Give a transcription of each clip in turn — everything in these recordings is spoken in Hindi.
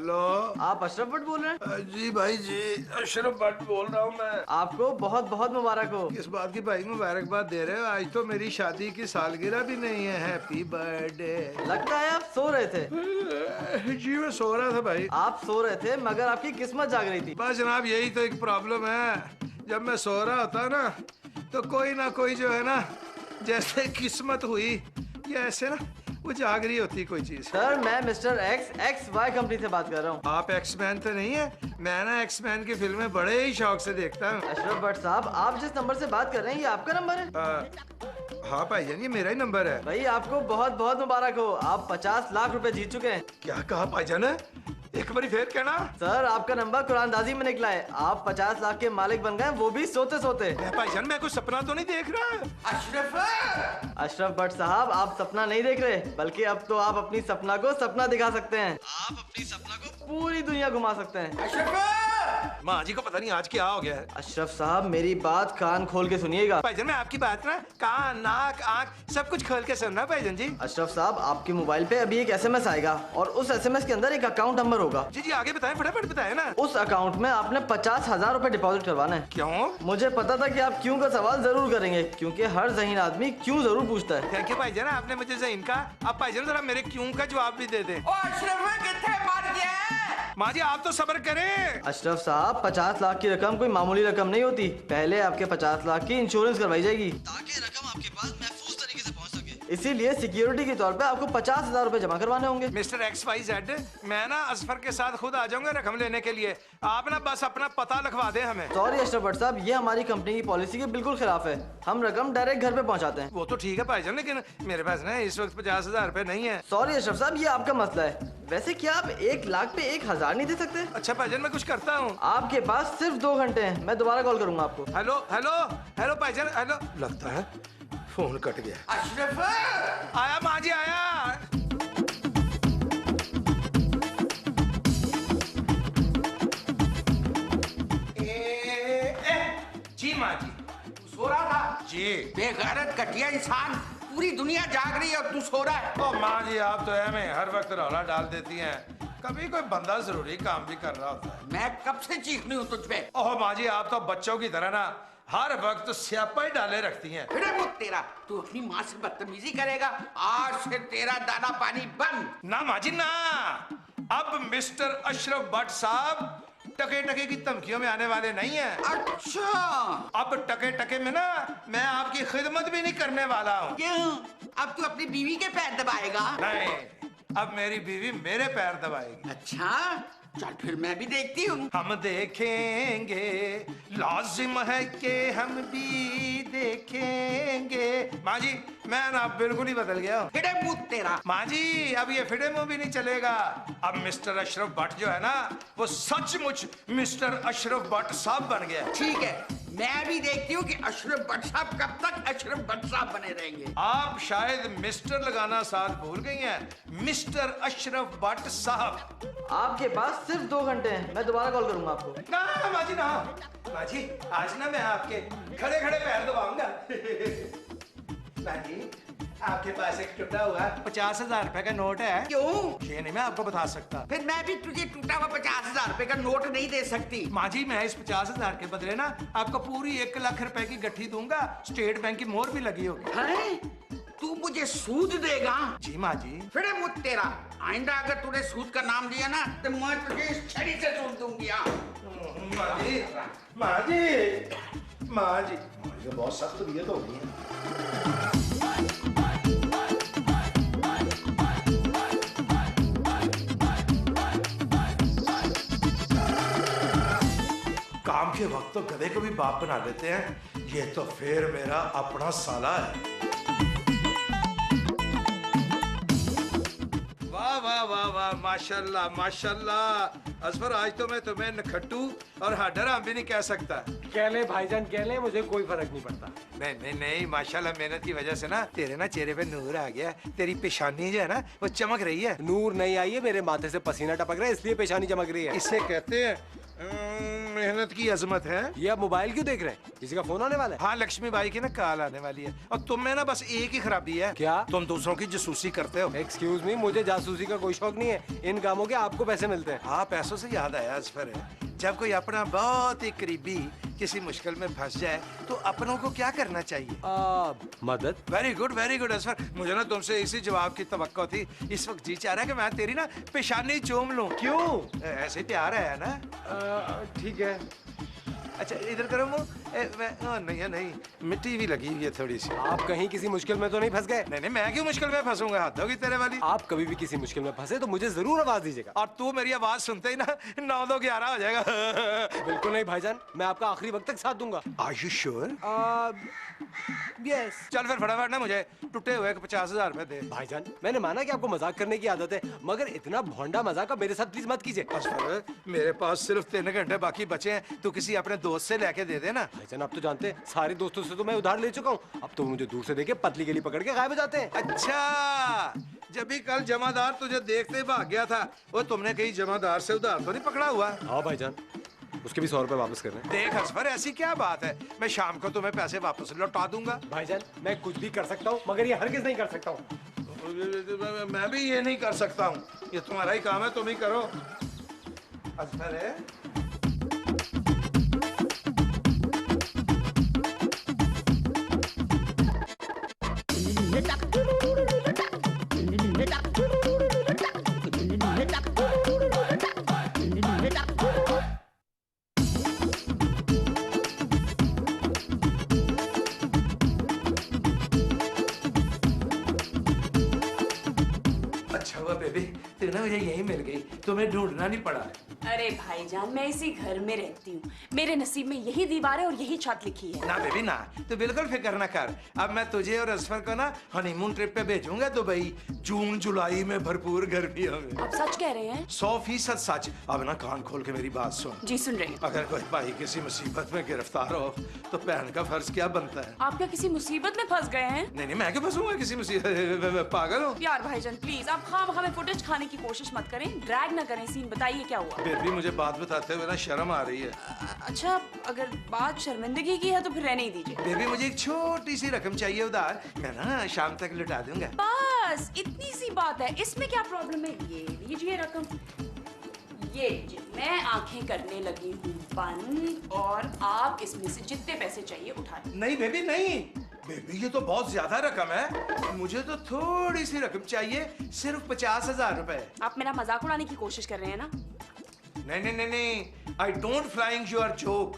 हेलो, आप अशरफ भट्ट बोल रहे हैं? जी भाई जी, अशरफ भट्ट बोल रहा हूँ मैं। आपको बहुत बहुत मुबारक हो। किस बात की भाई मुबारकबाद दे रहे हो? आज तो मेरी शादी की सालगिरह भी नहीं है। Happy birthday. लगता है आप सो रहे थे। जी मैं सो रहा था भाई। आप सो रहे थे मगर आपकी किस्मत जाग रही थी। बस जनाब यही तो एक प्रॉब्लम है, जब मैं सो रहा होता ना तो कोई ना कोई जो है ना, जैसे किस्मत हुई या ऐसे ना वो जाग रही होती कोई चीज। सर मैं मिस्टर एक्स वाई कंपनी से बात कर रहा हूँ। आप एक्समैन तो नहीं है? मैं ना एक्समैन की फिल्में बड़े ही शौक से देखता हूँ। अशरफ भट्ट साहब, आप जिस नंबर से बात कर रहे हैं ये आपका नंबर है? हाँ भाईजान, ये मेरा ही नंबर है। भाई आपको बहुत बहुत मुबारक हो, आप 50 लाख रुपए जीत चुके हैं। क्या कहा भाईजान? एक बारी फिर कहना। सर आपका नंबर कुरानदाजी में निकला है, आप 50 लाख के मालिक बन गए, वो भी सोते सोते। भाईजान मैं कुछ सपना तो नहीं देख रहा? अशरफ भट्ट साहब, आप सपना नहीं देख रहे, बल्कि अब तो आप अपनी सपना को सपना दिखा सकते हैं। आप अपनी सपना को पूरी दुनिया घुमा सकते हैं। माँ जी को पता नहीं आज क्या हो गया है। अशरफ साहब मेरी बात कान खोल के सुनिएगा। भाईजान मैं आपकी बात ना कान नाक आँख सब कुछ खोल के सुनना भाईजान जी। अशरफ साहब आपके मोबाइल पे अभी एक SMS आएगा और उस SMS के अंदर एक अकाउंट नंबर होगा। जी जी आगे बताएं, फटाफट बताएं ना। उस अकाउंट में आपने 50,000 रुपए डिपॉजिट करवाना है। क्यों? मुझे पता था कि आप क्यों का सवाल जरूर करेंगे, क्योंकि हर ज़हीन आदमी क्यों जरूर पूछता है। थैंक यू भाईजान, आपने मुझे ज़हीन का। अब भाईजान जरा मेरे क्यों का जवाब भी दे दें। माँ जी आप तो सब्र करें। अशरफ साहब 50 लाख की रकम कोई मामूली रकम नहीं होती। पहले आपके 50 लाख की इंश्योरेंस करवाई जाएगी ताकि रकम आपके पास महफूज तरीके से पहुंच सके। इसीलिए सिक्योरिटी के तौर पे आपको 50,000 रुपए जमा करवाने होंगे। मिस्टर XYZ, मैं ना असफर के साथ खुद आ जाऊंगा रकम लेने के लिए। आप ना बस अपना पता लिखवा दें हमें। सॉरी अशरफ भट्ट साहब, ये हमारी कंपनी की पॉलिसी के बिल्कुल खिलाफ है। हम रकम डायरेक्ट घर पे पहुंचाते हैं। वो तो ठीक है भाईजान, लेकिन मेरे पास ना इस वक्त 50,000 रुपए नहीं है। सॉरी अशरफ साहब, ये आपका मसला है। वैसे क्या आप 1 लाख पे 1,000 नहीं दे सकते? अच्छा भाईजान मैं कुछ करता हूँ। आपके पास सिर्फ 2 घंटे हैं, मैं दोबारा कॉल करूंगा आपको। हेलो हेलो हेलो भाईजान, हेलो। लगता है फोन कट गया। अशरफ आया माँ जी आया। जी माँ जी। तू सो रहा था? जी। बेगैरत घटिया इंसान, पूरी दुनिया जाग रही है और तू सो रहा है। ओ माँ जी आप तो है में हर वक्त रौला डाल देती हैं। कभी कोई बंदा जरूरी काम भी कर रहा होता है। मैं कब से चीख रही हूँ तुझ पे। ओह माँ जी आप तो बच्चों की तरह ना हर वक्त स्यापा ही डाले रखती हैं। फिर वो तेरा, तू अपनी माँ से बदतमीजी करेगा, आज से तेरा दाना पानी बंद। ना माँ जी ना, अब मिस्टर अशरफ भट्ट साहब टके टके की धमकियों में आने वाले नहीं हैं। अच्छा अब टके टके में ना मैं आपकी खिदमत भी नहीं करने वाला हूँ। क्यों? अब तू अपनी बीवी के पैर दबाएगा? नहीं, अब मेरी बीवी मेरे पैर दबाएगी। अच्छा चल फिर मैं भी देखती हूँ। हम देखेंगे, लाजिम है कि हम भी देखेंगे। माँ जी मैं ना बिल्कुल ही बदल गया हूँ। फिर मुँह तेरा। माँ जी अब ये फिडे मुंह भी नहीं चलेगा। अब मिस्टर अशरफ भट्ट जो है ना वो सचमुच मिस्टर अशरफ भट्ट साहब बन गया। ठीक है, मैं भी देखती हूँ कि अशरफ भट्ट साहब कब तक अशरफ भट्ट साहब बने रहेंगे। आप शायद मिस्टर लगाना साथ भूल गई हैं। मिस्टर अशरफ भट्ट साहब। आपके पास सिर्फ 2 घंटे हैं, मैं दोबारा कॉल करूंगा आपको। ना माँ जी ना, माँ जी आज ना मैं आपके खड़े खड़े पैर दबाऊंगा। माँ जी आपके पास एक टूटा हुआ 50,000 रुपए का नोट है। क्यों? ये नहीं मैं आपको बता सकता। फिर मैं भी तुझे टूटा हुआ 50,000 रुपए का नोट नहीं दे सकती। माँ जी मैं इस 50,000 के बदले ना आपको पूरी 1 लाख रुपए की गट्ठी दूंगा। स्टेट बैंक की मोहर भी लगी होगी। हैं? तू मुझे सूद देगा? जी माँ जी। फिर मुझ तेरा, आइंदा अगर तूने सूद का नाम लिया ना तो मैं तुझे इस छड़ी से सूद दूंगी। माँ जी माँ जी माँ जी बहुत सख्त तबीयत हो गई है। काम के वक्त तो गधे को भी बाप बना देते हैं, ये तो फिर मेरा अपना साला है। वाह वाह वाह वाह माशाल्लाह माशाल्लाह। असफर आज तो मैं तुम्हें नखट्टू और हाडर भी नहीं कह सकता। कह ले भाईजान कह ले, मुझे कोई फर्क नहीं पड़ता। नहीं नहीं नहीं माशाल्लाह मेहनत की वजह से ना तेरे ना चेहरे पे नूर आ गया। तेरी पेशानी जो है ना वो चमक रही है। नूर नहीं आई है, मेरे माथे से पसीना टपक रहा है इसलिए पेशानी चमक रही है। इसे कहते हैं मेहनत की अजमत है। ये आप मोबाइल क्यों देख रहे हैं? किसी का फोन आने वाला है? हाँ, लक्ष्मी बाई की ना कॉल आने वाली है। और तुम में ना बस एक ही खराबी है। क्या? तुम दूसरों की जासूसी करते हो। एक्सक्यूज मी, मुझे जासूसी का कोई शौक नहीं है। इन कामों के आपको पैसे मिलते हैं। हाँ, पैसों से याद आया असफर है, जब कोई अपना बहुत ही करीबी किसी मुश्किल में फंस जाए तो अपनों को क्या करना चाहिए? मदद। Very good Asfar. मुझे ना तुमसे इसी जवाब की तवक्को थी। इस वक्त जी चाह रहा है कि मैं तेरी ना पेशानी चूम लूं। क्यों? ऐसे प्यार है ना। ठीक है। अच्छा इधर करो मुंह। नहीं नहीं, मिट्टी भी लगी हुई है थोड़ी सी। आप कहीं किसी मुश्किल में तो नहीं फंस गए? नहीं, मैं क्यों मुश्किल में फंसूंगा? हद होगी तेरे वाली। आप कभी भी किसी मुश्किल में फंसे तो मुझे जरूर आवाज दीजिएगा। और तू मेरी आवाज सुनते ही ना 9-2-11 हो जाएगा। बिल्कुल नहीं भाईजान, मैं आपका आखिरी वक्त तक साथ दूंगा। Are you sure? यस। चल फिर फटाफट ना मुझे टूटे हुए 50,000 रुपए दे। भाईजान, मैंने माना कि आपको मजाक करने की आदत है, मगर इतना भोंडा मजाक आप मेरे साथ प्लीज मत कीजिए। असफर, मेरे पास सिर्फ 3 घंटे बाकी बचे हैं। तू किसी अपने दोस्त से लेके दे देना। भाईजान, आप तो जानते हैं सारे दोस्तों से तो मैं उधार ले चुका हूँ। अब तो मुझे दूर से देखे पतली गली पकड़ के गायब हो जाते हैं। अच्छा, जब भी कल जमादार तुझे देखते भाग गया था, वो तुमने कहीं जमादार से उधार तो नहीं पकड़ा हुआ? हाँ भाईजान, उसके भी 100 रुपए वापस कर रहे हैं। देख असफर, ऐसी क्या बात है? मैं शाम को तुम्हें पैसे वापस लौटा दूंगा। भाईजान, मैं कुछ भी कर सकता हूँ, मगर ये हरगिज नहीं कर सकता हूँ। मैं भी ये नहीं कर सकता हूँ। ये तुम्हारा ही काम है, तुम ही करो। असफर है। अच्छा हुआ बेबी, तू ना मुझे यही मिल गई, तुम्हें ढूंढना नहीं पड़ा। अरे भाईजान, मैं इसी घर में रहती हूँ। मेरे नसीब में यही दीवार है और यही छत लिखी है। ना बेबी ना, तू बिल्कुल फिक्र ना कर। अब मैं तुझे और असफर को ना हनीमून ट्रिप पे भेजूंगा दुबई, जून जुलाई में भरपूर गर्मियों में। आप सच कह रहे हैं? 100% सच। अब ना कान खोल के मेरी बात सुन। जी सुन रही हूँ। अगर कोई भाई किसी मुसीबत में गिरफ्तार हो तो बहन का फर्ज क्या बनता है? आप क्या किसी मुसीबत में फंस गए हैं? नहीं, मैं क्यों फंसूंगा किसी मुसीबत? पागल हो? यार भाईजान प्लीज, आप खामखा में फुटेज खाने की कोशिश मत करें, ड्रैग ना करें सीन। बताइए क्या हुआ? बेबी, मुझे बात बताते हुए ना शर्म आ रही है। अच्छा, अगर बात शर्मिंदगी की है तो फिर रहने ही दीजिए। बेबी, मुझे एक छोटी सी रकम चाहिए उधार, मैं ना शाम तक लौटा दूंगा। बस इतनी सी बात है, इसमें क्या प्रॉब्लम है? ये लीजिए रकम, ये लीजिए। मैं आंखें करने लगी हूँ बंद और आप इसमें से जितने पैसे चाहिए उठा लें। नहीं बेबी नहीं, बेबी ये तो बहुत ज्यादा रकम है। मुझे तो थोड़ी सी रकम चाहिए, सिर्फ 50,000 रुपए। आप मेरा मजाक उड़ाने की कोशिश कर रहे हैं ना? नहीं, I don't flying your joke.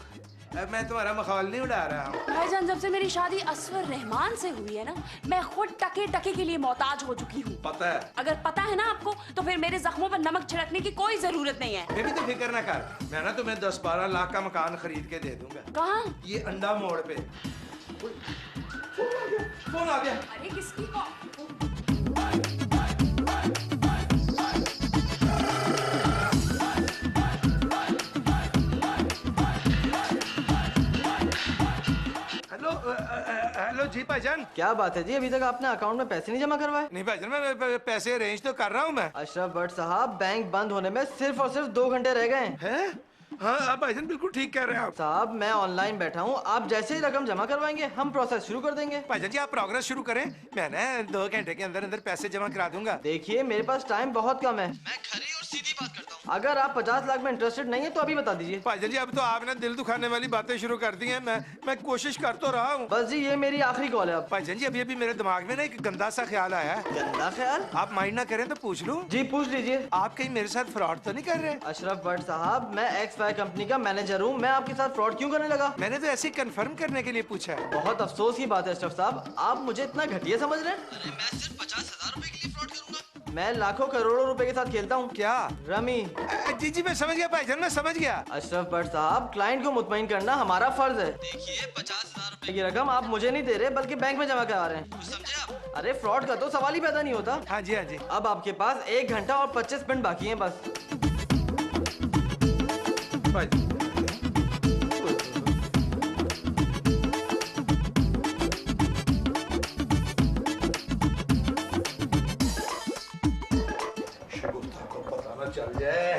मैं तुम्हारा मखौल नहीं उड़ा रहा हूँ। भाईजान, जब से मेरी शादी असफर रहमान से हुई है ना, मैं खुद टके टके के लिए मोहताज हो चुकी हूँ। पता है? अगर पता है ना आपको, तो फिर मेरे जख्मों पर नमक छिड़कने की कोई जरूरत नहीं है। बेबी तू फिक्र ना कर, मैं ना तुम्हें 10-12 लाख का मकान खरीद के दे दूंगा। कहाँ? ये अंडा मोड़ पे। फोन आ गया। अरे किसकी को? हेलो जी भाईजान। क्या बात है जी, अभी तक आपने अकाउंट में पैसे नहीं जमा करवाए? नहीं भाईजान, मैं पैसे अरेंज तो कर रहा हूँ मैं। अशरफ भट्ट साहब, बैंक बंद होने में सिर्फ और सिर्फ 2 घंटे रह गए हैं? हाँ, आप भाईजान बिल्कुल ठीक कह रहे हैं आप। साहब, मैं ऑनलाइन बैठा हूँ, आप जैसे ही रकम जमा करवाएंगे हम प्रोसेस शुरू कर देंगे। भाईजान जी आप प्रोग्रेस शुरू करें, मैं ना 2 घंटे के अंदर अंदर पैसे जमा करा दूंगा। देखिए मेरे पास टाइम बहुत कम है, मैं खरी और सीधी बात करता हूँ। अगर आप 50 लाख में इंटरेस्टेड नहीं है तो अभी बता दीजिए। भाईजान जी अब तो आपने दिल दुखाने वाली बातें शुरू कर दी हैं। मैं कोशिश कर तो रहा हूँ। बस जी, ये मेरी आखिरी कॉल है अब। भाईजान जी अभी मेरे दिमाग में ना एक गंदा सा ख्याल आया है। गंदा ख्याल? आप माइंड ना करें तो पूछ लूं? जी पूछ लीजिए। आप कहीं मेरे साथ फ्रॉड तो नहीं कर रहे? अशरफ भट्ट साहब, मैं XY कंपनी का मैनेजर हूँ, मैं आपके साथ फ्रॉड क्यों करने लगा? मैंने तो ऐसे कंफर्म करने के लिए पूछा है। बहुत अफसोस की बात है अशरफ साहब, आप मुझे इतना घटिया समझ रहे हैं? अरे मैं सिर्फ 50,000 रुपए के लिए फ्रॉड करूंगा। मैं लाखों करोड़ों रुपए के साथ खेलता हूँ। क्या? रमी। जी मैं समझ गया भाईजान, मैं समझ गया। अशरफ भट्ट साहब, क्लाइंट को मुतमईन करना हमारा फर्ज है। देखिए 50,000 रुपए की रकम आप मुझे नहीं दे रहे बल्कि बैंक में जमा करा रहे हैं, समझे आप? अरे फ्रॉड का तो सवाल ही पैदा नहीं होता। हाँ जी। अब आपके पास 1 घंटा और 25 मिनट बाकी है बस। शगुफ्ता को पता न चल जाए,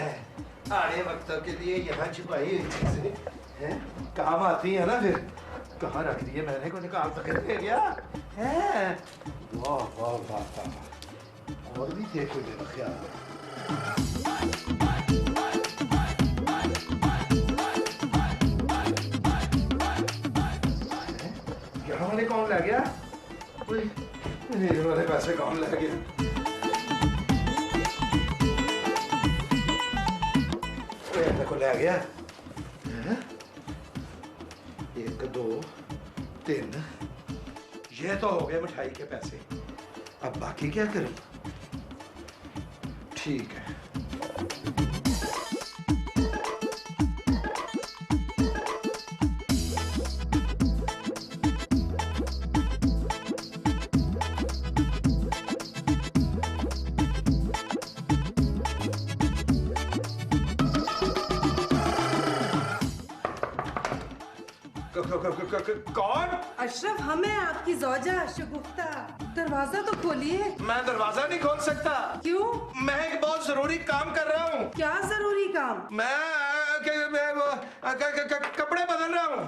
आने वक्त मतलब के लिए यहाँ छिपाई हुई चीजें हैं, काम आती है ना फिर। कहाँ रख दी है मैंने, को निकाल तो कर ले गया है। वाह वाह वाह वाह, और भी देखो मेरा ख्याल। यहाँ वाले कौन ले गया? मेरे वाले पैसे कौन ले गया? को ले गया है? 1 2 3, ये तो हो गए मिठाई के पैसे। अब बाकी क्या करूं? ठीक है। कौन? अशरफ, हम हैं आपकी ज़ौजा शगुफ्ता। दरवाजा तो खोलिए। मैं दरवाजा नहीं खोल सकता। क्यों? मैं एक बहुत जरूरी काम कर रहा हूँ। क्या जरूरी काम? मैं कपड़े बदल रहा हूँ।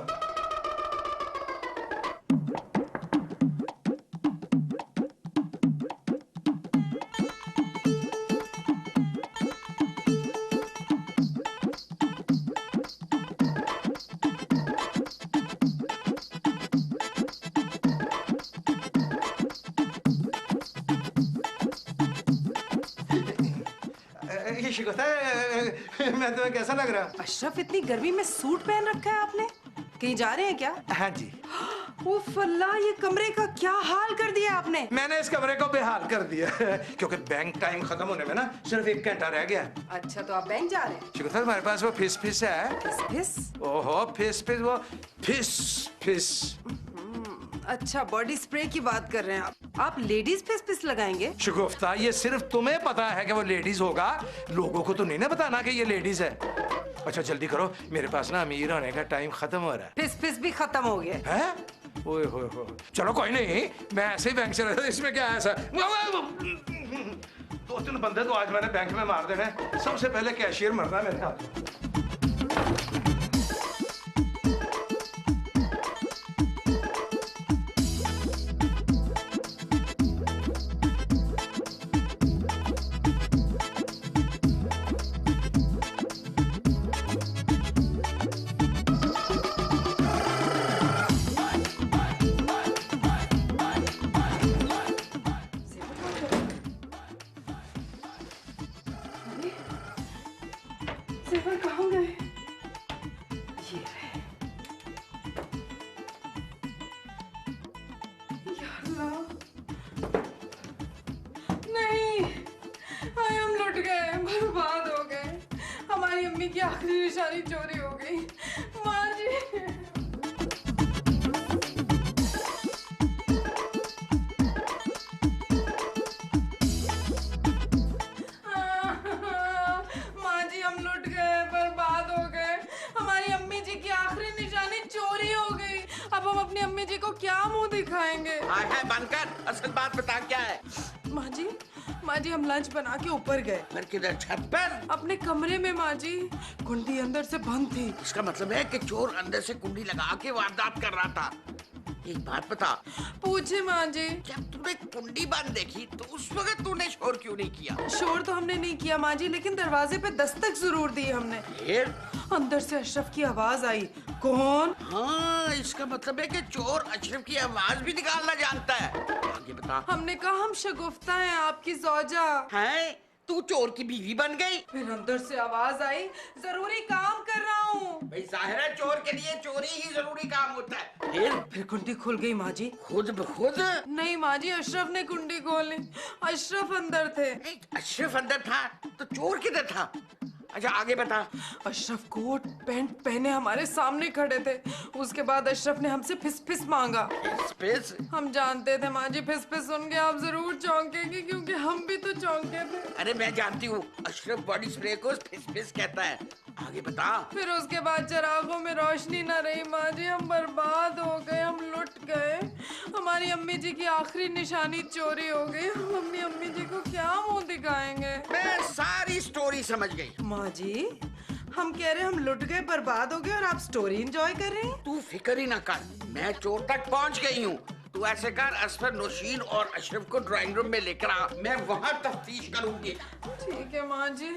शिकता है, मैं तुम्हें कैसा लग रहा? अशरफ, इतनी गर्मी में सूट पहन रखा है आपने, कहीं जा रहे हैं क्या? हाँ जी। उफ अल्लाह, ये कमरे का क्या हाल कर दिया आपने। मैंने इस कमरे को बेहाल कर दिया क्योंकि बैंक टाइम खत्म होने में ना सिर्फ 1 घंटा रह गया। अच्छा, तो आप बैंक जा रहे हैं? शिकता, हमारे पास वो फिस है। फिस? ओहो, फिस वो फिस। अच्छा, बॉडी स्प्रे की बात कर रहे हैं आप लेडीज फिस लगाएंगे? शगुफ्ता, ये सिर्फ तुम्हें पता है कि वो लेडीज होगा, लोगों को तो नहीं ना बताना कि ये लेडीज है। अच्छा जल्दी करो, मेरे पास ना अमीर होने का टाइम खत्म हो रहा है। फिस भी खत्म हो गया है? ओए होए होए, चलो कोई नहीं, मैं ऐसे ही बैंक से रहा था, इसमें क्या है ऐसा? 2-3 बंदे तो आज मैंने बैंक में मार देने। सबसे पहले कैशियर मरना है मेरे हाथ। कहाँ गए? ये रहे। या अल्लाह, नहीं, हम लुट गए, बर्बाद हो गए। हमारी अम्मी की आखिरी निशानी चोरी हो गई। माँ जी, अपनी अम्मी जी को क्या मुंह दिखाएंगे? है बनकर, असल बात बता क्या है? माँ जी हम लंच बना के ऊपर गए। फिर किधर? छत पर? अपने कमरे में माँ जी, कुंडी अंदर से बंद थी। इसका मतलब है कि चोर अंदर से कुंडी लगा के वारदात कर रहा था। एक बात बता। पूछे माँ जी। जब तूने कुंडी बंद देखी तो उस वक्त तूने शोर क्यों नहीं किया? शोर तो हमने नहीं किया माँ जी, लेकिन दरवाजे पे दस्तक जरूर दी हमने। फिर? अंदर से अशरफ की आवाज आई। कौन? हाँ, इसका मतलब है कि चोर अशरफ की आवाज भी निकालना जानता है। आगे बता। हमने कहा हम शगुफ्ता हैं, आपकी ज़ौजा। है? तू चोर की बीवी बन गई? फिर अंदर से आवाज आई, जरूरी काम कर रहा हूँ। भाई जाहिर है चोर के लिए चोरी ही जरूरी काम होता है। फिर कुंडी खुल गई माँ जी। खुद ब खुद? नहीं माँ जी, अशरफ ने कुंडी खोली। अशरफ अंदर थे। अशरफ अंदर था तो चोर किधर था? अच्छा आगे बता। अशरफ कोट पैंट पहने हमारे सामने खड़े थे। उसके बाद अशरफ ने हमसे फिस मांगा। फिस? हम जानते थे माँ जी, फिस सुन के आप जरूर चौंकेंगे, क्योंकि हम भी तो चौंके थे। अरे मैं जानती हूँ, अशरफ बॉडी स्प्रे को फिस कहता है। आगे बता। फिर उसके बाद चरागों में रोशनी न रही माँ जी, हम बर्बाद हो गए, हम लुट गए। हमारी अम्मी जी की आखिरी निशानी चोरी हो गई। हम अपनी अम्मी जी को क्या मुंह दिखाएंगे? मैं सारी स्टोरी समझ गई। माँ जी, हम कह रहे हैं हम लुट गए, बर्बाद हो गए और आप स्टोरी एंजॉय कर रहे हैं। तू फिक्र ही ना कर, मैं चोर तक पहुंच गई हूँ। तू ऐसे कर, असफर, नौशीन और अशरफ को ड्राइंग रूम में लेकर आ, मैं वहाँ तफ्तीश करूंगी। ठीक है माँ जी।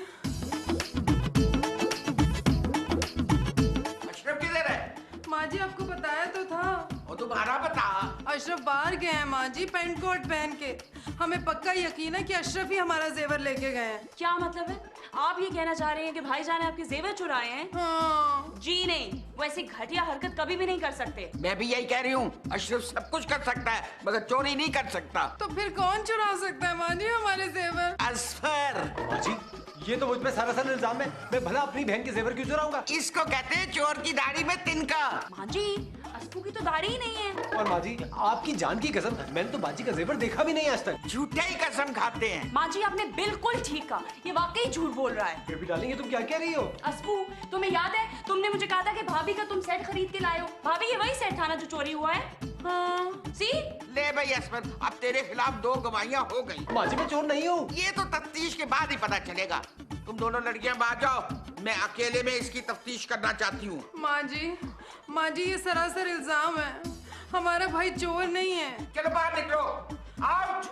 अशरफ किधर है? माँ जी आपको बताया तो था। और दोबारा बता। अशरफ बाहर गए हैं माँ जी, पेंट कोट पहन के। हमें पक्का यकीन है कि अशरफ ही हमारा जेवर लेके गए हैं। क्या मतलब है? आप ये कहना चाह रहे हैं कि भाईजान ने आपके जेवर चुराए हैं? हाँ। जी नहीं, वो ऐसी घटिया हरकत कभी भी नहीं कर सकते। मैं भी यही कह रही हूँ, अशरफ सब कुछ कर सकता है मगर चोरी नहीं कर सकता। तो फिर कौन चुरा सकता है माँ जी हमारे जेवर? असफर। माँ जी, ये तो मुझ पे सारा इल्जाम है। मैं भला अपनी बहन के जेवर क्यों चुराऊंगा? इसको कहते हैं चोर की दाढ़ी में तिनका। माँ जी, अस्फू की तो दाढ़ी ही नहीं है। और माँ जी, आपकी जान की कसम, मैंने तो बाजी का जेवर देखा भी नहीं आज तक। झूठे ही कसम खाते हैं। माँ जी आपने बिल्कुल ठीक कहा, ये वाकई झूठ बोल रहा है। बेबी डार्लिंग, ये तुम क्या कह रही हो? अस्फू, तुम्हें याद है तुमने मुझे कहा था कि भाभी का तुम सेट खरीद के लाए हो? भाभी ये वही सेट था ना जो चोरी हुआ है? हाँ। सी? ले भाई असफर, अब तेरे खिलाफ 2 गवाहियां हो गई। माँ जी, मैं चोर नहीं हूँ। ये तो तफ्तीश के बाद ही पता चलेगा। तुम दोनों लड़कियां बाहर जाओ, मैं अकेले में इसकी तफ्तीश करना चाहती हूँ। माँ जी ये सरासर इल्जाम है, हमारा भाई चोर नहीं है। चलो बाहर निकलो, आउट।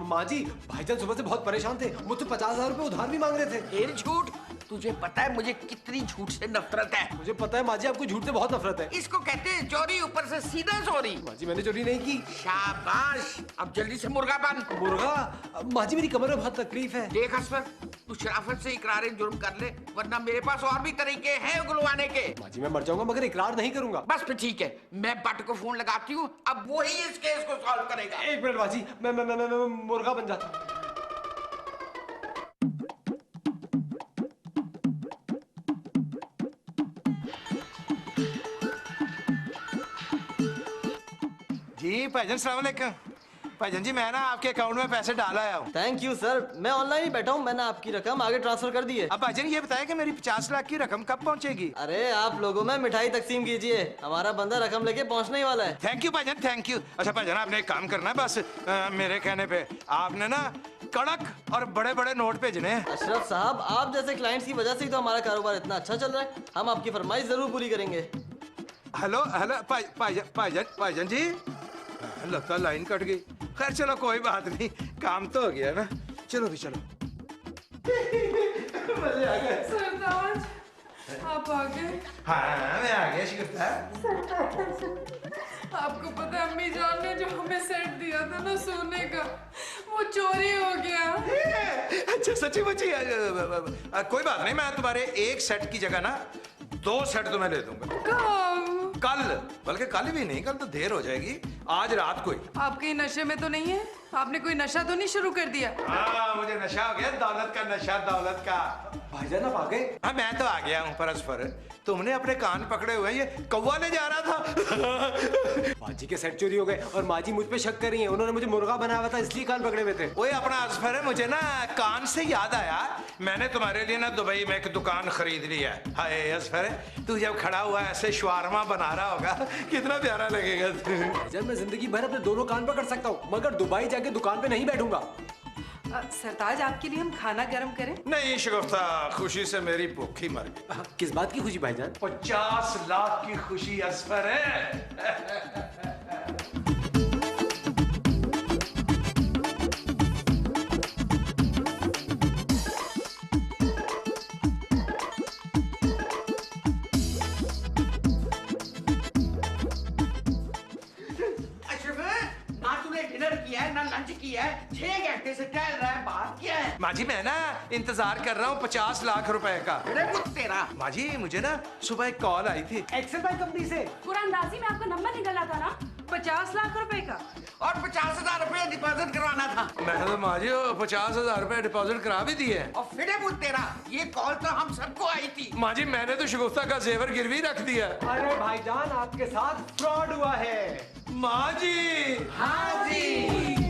माँ जी, भाईजान सुबह से बहुत परेशान थे, मुझसे 50,000 रुपए उधार भी मांग रहे थे। फिर झूठ? तुझे पता है मुझे कितनी झूठ से नफरत है। मुझे पता है माँ जी, आपको झूठ से बहुत नफरत है। इसको कहते हैं चोरी, ऊपर से सीधा चोरी। माँ जी, मैंने चोरी नहीं की। शाबाश, अब जल्दी से मुर्गा बन। मुर्गा? माँ जी, मेरी कमर में बहुत तकलीफ है। देख असफर, तू शराफत से इकरार जुर्म कर ले, वरना मेरे पास और भी तरीके हैं उगलवाने के। माँ जी, मैं मर जाऊंगा मगर इकरार नहीं करूंगा। बस फिर ठीक है, मैं बट को फोन लगाती हूँ, अब वो ही इस केस को सॉल्व करेगा। 1 मिनट माँ जी, मैं मुर्गा बन जाता हूँ। जी भाईजान, सलाम अलैकुम। भाईजान जी, मैं ना आपके अकाउंट में पैसे डाल आया हूँ। थैंक यू सर, मैं ऑनलाइन ही बैठा हूँ, मैंने आपकी रकम आगे ट्रांसफर कर दी है। अब भाईजान ये बताएं कि मेरी 50 लाख की रकम कब पहुँचेगी? अरे आप लोगों में मिठाई तकसीम कीजिए, हमारा बंदा रकम लेके पहुँचने ही वाला है। थैंक यू भाईजान, थैंक यू। अच्छा भाईजान, आपने एक काम करना है, बस मेरे कहने पे आपने ना कड़क और बड़े बड़े नोट भेजने हैं। अशरफ साहब, आप जैसे क्लाइंट्स की वजह से ही तो हमारा कारोबार इतना अच्छा चल रहा है। हम आपकी फरमाइश जरूर पूरी करेंगे। हेलो हेलो भाईजान जी, लगता लाइन कट गई। खैर चलो कोई बात नहीं, काम तो हो गया ना। चलो भी चलो। मजे आ गए। सरताज आप आ गए? हाँ मैं आ गया शिकस्ता। आपको पता है अम्मी जान ने जो हमें सेट दिया था ना सोने का, वो चोरी हो गया। अच्छा सच्ची मुच्ची? कोई बात नहीं, मैं तुम्हारे एक सेट की जगह ना 2 सेट तुम्हें दे दूंगा। कब? कल, बल्कि कल भी नहीं, कल तो देर हो जाएगी, आज रात को ही। आप कहीं नशे में तो नहीं है? आपने कोई नशा तो नहीं शुरू कर दिया? हाँ मुझे नशा हो गया, दौलत का नशा, दौलत का। भाईजान आप आ गए? हाँ मैं तो आ गया हूँ परस्पर। तुमने अपने कान पकड़े हुए, ये कौवा ले जा रहा था। बाजी के सेट चोरी हो गए और माँ जी मुझ पे शक कर रही है, उन्होंने मुझे मुर्गा बनाया हुआ था इसलिए कान पकड़े हुए थे। ओए अपना असफर है, मुझे ना कान से याद आया, मैंने तुम्हारे लिए ना दुबई में एक दुकान खरीद ली है। हाय असफर, तू जब खड़ा हुआ ऐसे शवारमा बना रहा होगा, कितना प्यारा लगेगा। भाईजान मैं जिंदगी भर अपने दोनों कान पकड़ सकता हूँ मगर दुबई जाके दुकान पे नहीं बैठूंगा। सरताज आपके लिए हम खाना गर्म करें? नहीं शिगुफ्ता, खुशी से मेरी भूख ही मर गई। किस बात की खुशी भाईजान? 50 लाख की खुशी असफर है। ना लंच किया है, 6 घंटे से टहल रहा है, बात क्या है? माँ जी मैं ना इंतजार कर रहा हूँ 50 लाख रुपए का। तेरा माँ जी मुझे ना सुबह एक कॉल आई थी एक्सेल बैंक कंपनी से। कुरानदाजी में आपका नंबर निकला था ना 50 लाख रुपए का, और 50,000 रुपए डिपॉजिट करवाना था। मैं तो माँ जी 50,000 रुपए डिपॉजिट करा भी दिए। और फिर वो तेरा ये कॉल तो हम सबको आई थी। माँ जी मैंने तो शिगुफ्ता का जेवर गिरवी रख दिया। अरे भाईजान आपके साथ फ्रॉड हुआ है। माँ जी। हाँ जी।